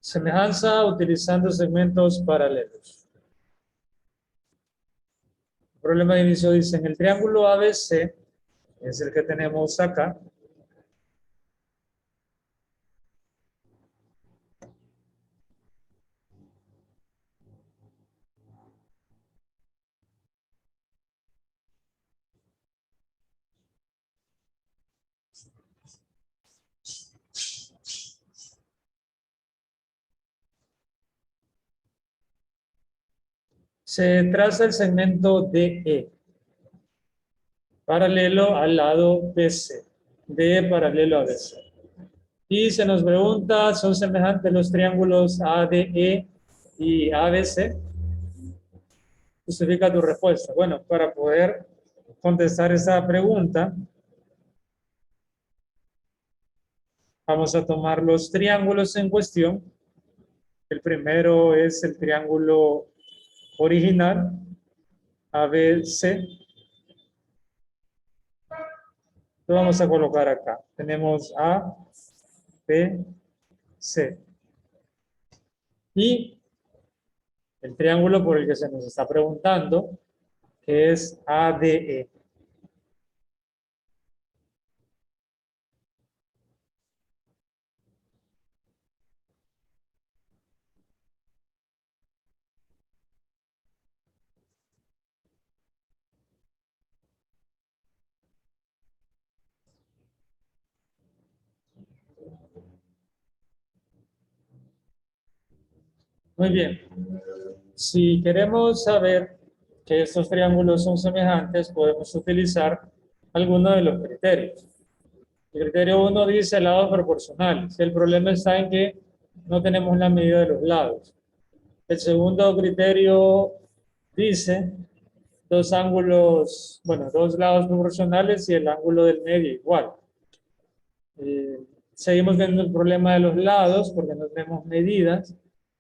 Semejanza utilizando segmentos paralelos. El problema de inicio dice, en el triángulo ABC, es el que tenemos acá, se traza el segmento DE, paralelo al lado BC, DE paralelo a BC. Y se nos pregunta, ¿son semejantes los triángulos ADE y ABC? Justifica tu respuesta. Bueno, para poder contestar esa pregunta, vamos a tomar los triángulos en cuestión. El primero es el triángulo original, ABC. Lo vamos a colocar acá. Tenemos A, B, C. Y el triángulo por el que se nos está preguntando, que es ADE. Muy bien. Si queremos saber que estos triángulos son semejantes, podemos utilizar alguno de los criterios. El criterio 1 dice lados proporcionales. El problema está en que no tenemos la medida de los lados. El segundo criterio dice dos ángulos, bueno, dos lados proporcionales y el ángulo del medio igual. Seguimos teniendo el problema de los lados porque no tenemos medidas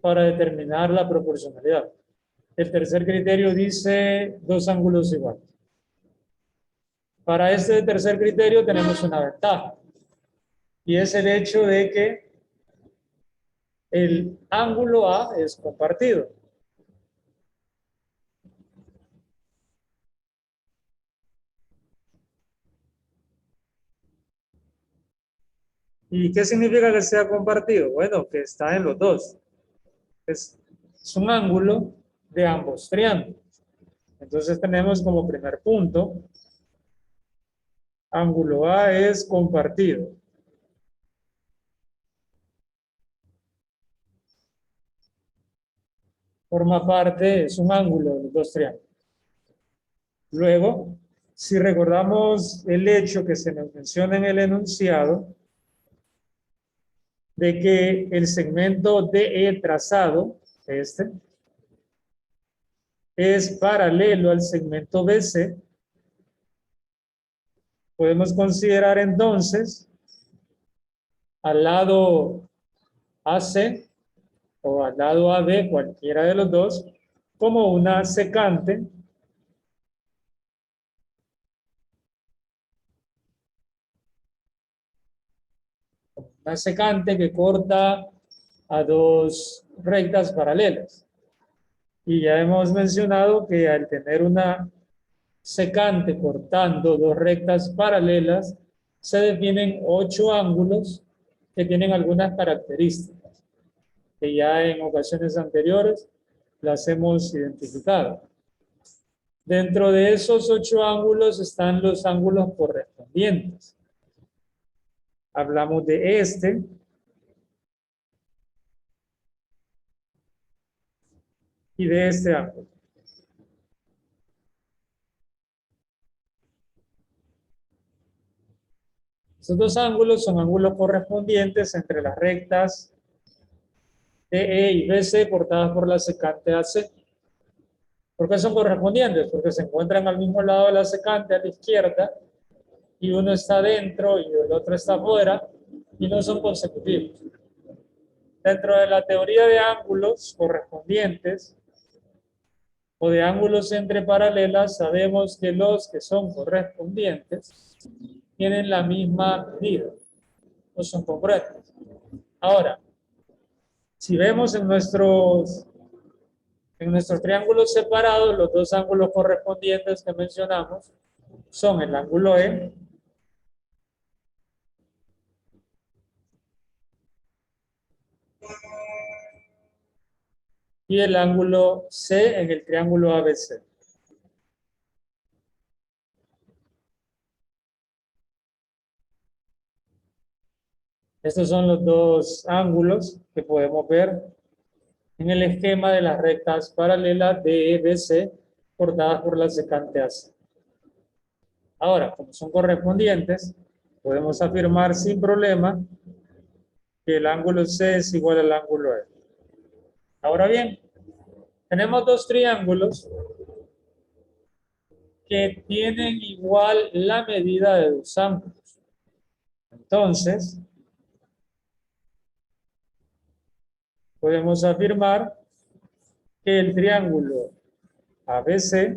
para determinar la proporcionalidad. El tercer criterio dice dos ángulos iguales. Para este tercer criterio tenemos una ventaja y es el hecho de que el ángulo A es compartido. ¿Y qué significa que sea compartido? Bueno, que está en los dos. Es un ángulo de ambos triángulos. Entonces tenemos como primer punto, ángulo A es compartido. Forma parte, es un ángulo de los dos triángulos. Luego, si recordamos el hecho que se nos menciona en el enunciado, de que el segmento DE trazado, este, es paralelo al segmento BC, podemos considerar entonces al lado AC o al lado AB, cualquiera de los dos, como una secante que corta a dos rectas paralelas. Y ya hemos mencionado que al tener una secante cortando dos rectas paralelas, se definen 8 ángulos que tienen algunas características que ya en ocasiones anteriores las hemos identificado. Dentro de esos 8 ángulos están los ángulos correspondientes. Hablamos de este, y de este ángulo. Estos dos ángulos son ángulos correspondientes entre las rectas DE y BC cortadas por la secante AC. ¿Por qué son correspondientes? Porque se encuentran al mismo lado de la secante, a la izquierda, y uno está dentro y el otro está afuera, y no son consecutivos. Dentro de la teoría de ángulos correspondientes, o de ángulos entre paralelas, sabemos que los que son correspondientes tienen la misma medida, no son congruentes. Ahora, Si vemos en nuestros triángulos separados, los dos ángulos correspondientes que mencionamos son el ángulo E y el ángulo C en el triángulo ABC. Estos son los dos ángulos que podemos ver en el esquema de las rectas paralelas de EBC cortadas por la secante AC. Ahora, como son correspondientes, podemos afirmar sin problema que el ángulo C es igual al ángulo E. Ahora bien, tenemos dos triángulos que tienen igual la medida de dos ángulos. Entonces, podemos afirmar que el triángulo ABC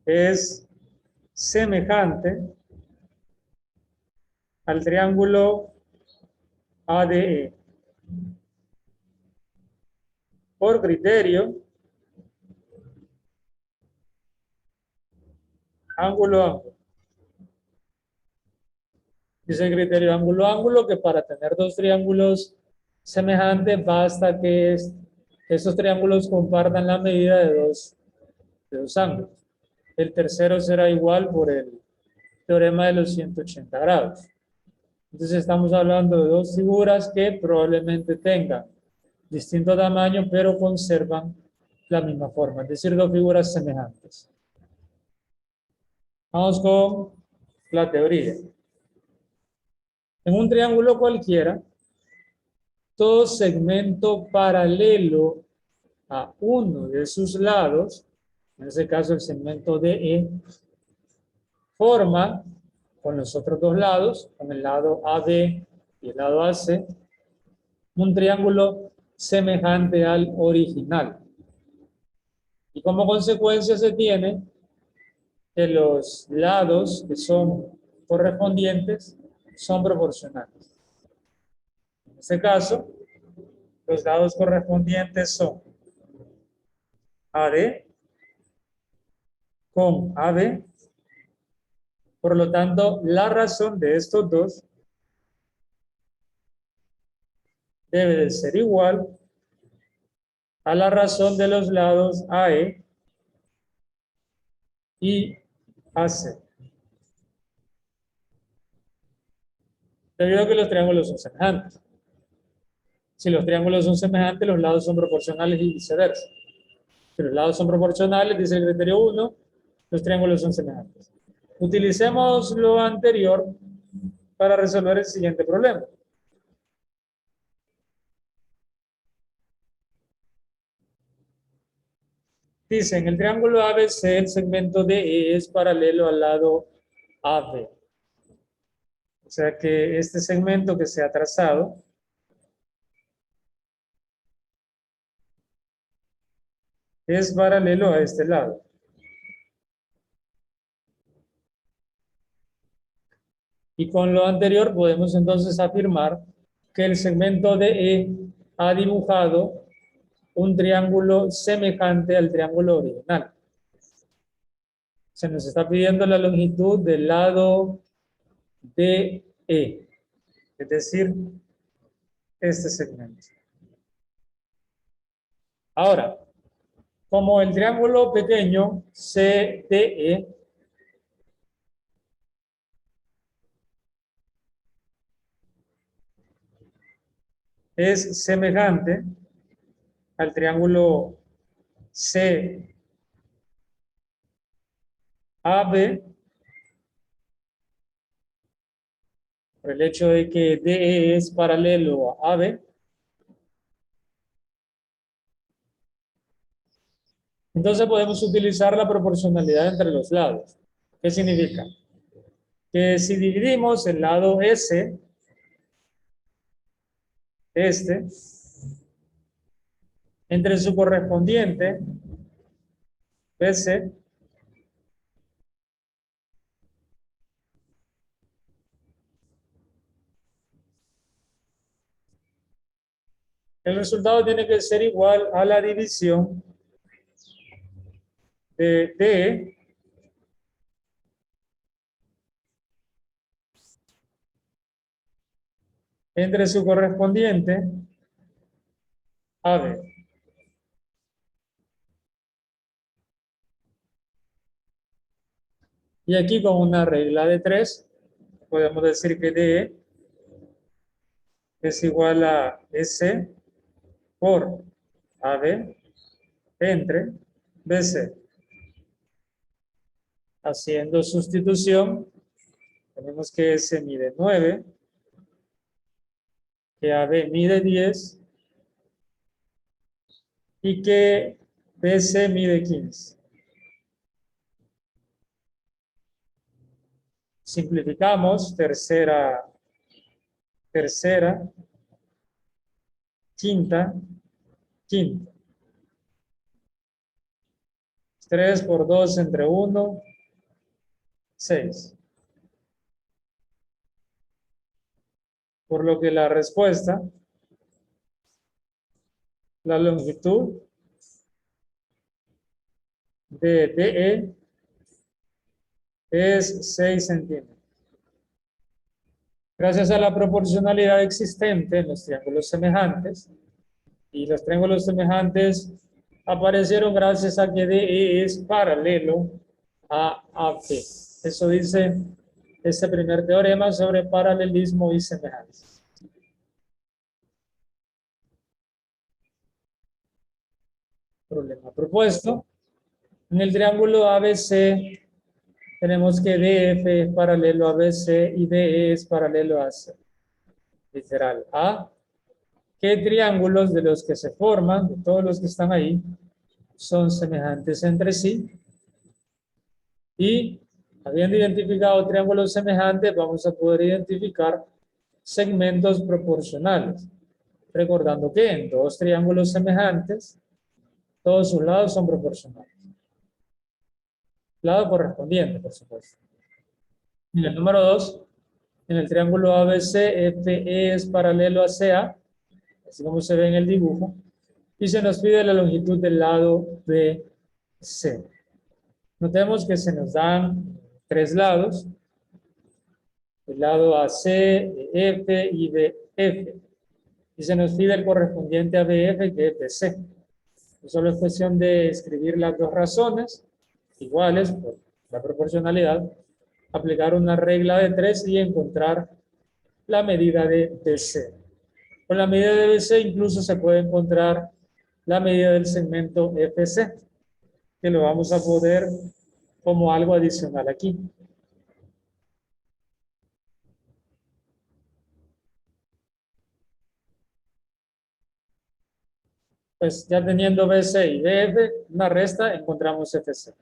es semejante al triángulo ADE. Por criterio, ángulo-ángulo. Dice el criterio ángulo-ángulo que para tener dos triángulos semejantes basta que estos triángulos compartan la medida de dos ángulos. El tercero será igual por el teorema de los 180 grados. Entonces estamos hablando de dos figuras que probablemente tengan distinto tamaño, pero conservan la misma forma, es decir, dos figuras semejantes. Vamos con la teoría. En un triángulo cualquiera, todo segmento paralelo a uno de sus lados, en este caso el segmento DE, forma con los otros dos lados, con el lado AB y el lado AC, un triángulo semejante al original. Y como consecuencia se tiene que los lados que son correspondientes son proporcionales. En este caso, los lados correspondientes son AD con AB. Por lo tanto, la razón de estos dos debe de ser igual a la razón de los lados AE y AC. Debido a que los triángulos son semejantes. Si los triángulos son semejantes, los lados son proporcionales y viceversa. Si los lados son proporcionales, dice el criterio 1, los triángulos son semejantes. Utilicemos lo anterior para resolver el siguiente problema. Dice, en el triángulo ABC, el segmento DE es paralelo al lado AB. O sea que este segmento que se ha trazado es paralelo a este lado. Y con lo anterior podemos entonces afirmar que el segmento DE ha dibujado un triángulo semejante al triángulo original. Se nos está pidiendo la longitud del lado DE, es decir, este segmento. Ahora, como el triángulo pequeño CDE es semejante al triángulo CAB, por el hecho de que DE es paralelo a AB, entonces podemos utilizar la proporcionalidad entre los lados. ¿Qué significa? Que si dividimos el lado S, entre su correspondiente, BC, El resultado tiene que ser igual a la división de D entre su correspondiente AB. Y aquí con una regla de 3, podemos decir que D es igual a S por AB entre BC. Haciendo sustitución, tenemos que S mide 9, que AB mide 10 y que BC mide 15. Simplificamos, tercera, quinta, quinta. 3 por 2 entre 1, 6. Por lo que la respuesta, la longitud de DE es 6 centímetros. Gracias a la proporcionalidad existente en los triángulos semejantes, y los triángulos semejantes aparecieron gracias a que DE es paralelo a AB. Eso dice este primer teorema sobre paralelismo y semejanza. Problema propuesto. En el triángulo ABC tenemos que DF es paralelo a BC y DE es paralelo a AC. Literal A. ¿Qué triángulos de los que se forman, de todos los que están ahí, son semejantes entre sí? Y habiendo identificado triángulos semejantes, vamos a poder identificar segmentos proporcionales. Recordando que en dos triángulos semejantes, todos sus lados son proporcionales. Lado correspondiente, por supuesto. En el número 2, en el triángulo ABC, FE es paralelo a CA, así como se ve en el dibujo, y se nos pide la longitud del lado BC. Notemos que se nos dan tres lados, el lado AC, F y BF, y se nos pide el correspondiente a BF, que es BC. Solo es cuestión de escribir las dos razones iguales por la proporcionalidad, aplicar una regla de 3 y encontrar la medida de BC. Con la medida de BC incluso se puede encontrar la medida del segmento FC, que lo vamos a poner como algo adicional aquí. Pues ya teniendo BC y BF, una resta, encontramos FC.